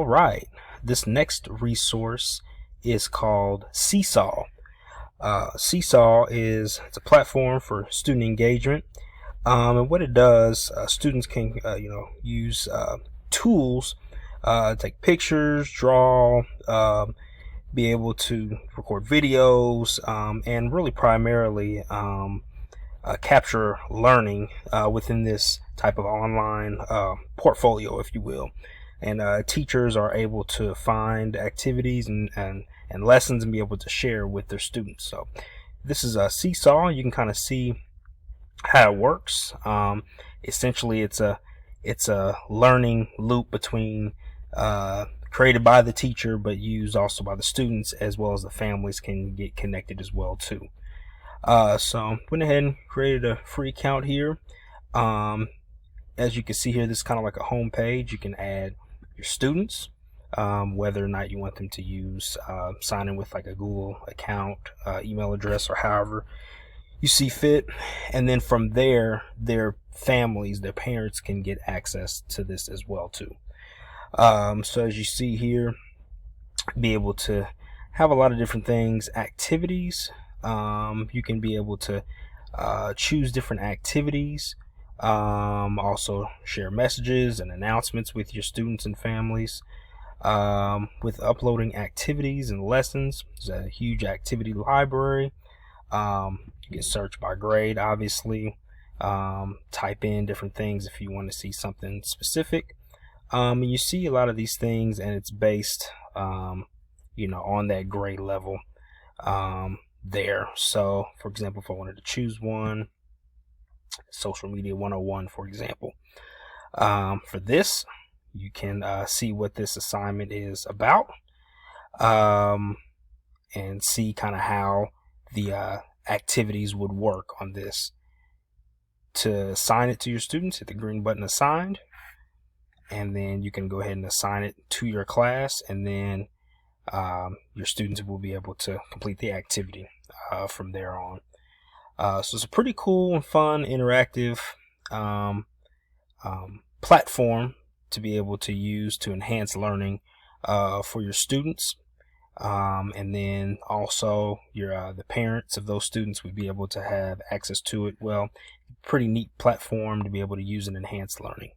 All right, this next resource is called Seesaw. Seesaw it's a platform for student engagement, and what it does, students can use tools, take pictures, draw, be able to record videos, and really primarily capture learning within this type of online portfolio, if you will. And teachers are able to find activities and lessons and be able to share with their students. So this is a Seesaw. You can kind of see how it works. Essentially, it's a learning loop between created by the teacher, but used also by the students, as well as the families can get connected as well too. So went ahead and created a free account here. As you can see here, this is kind of like a home page. You can add your students, whether or not you want them to use sign in with like a Google account, email address, or however you see fit. And then from there, their families, their parents can get access to this as well too. So as you see here, be able to have a lot of different things, activities. You can be able to choose different activities, also share messages and announcements with your students and families. With uploading activities and lessons, there's a huge activity library. You can search by grade, obviously. Type in different things if you want to see something specific. And you see a lot of these things, and it's based on that grade level there. So for example, if I wanted to choose one, social media 101, for example, for this, you can see what this assignment is about, and see kind of how the activities would work on this. To assign it to your students, hit the green button, assigned, and then you can go ahead and assign it to your class, and then your students will be able to complete the activity from there on. So it's a pretty cool and fun, interactive platform to be able to use to enhance learning for your students, and then also the parents of those students would be able to have access to it. Well, pretty neat platform to be able to use and enhance learning.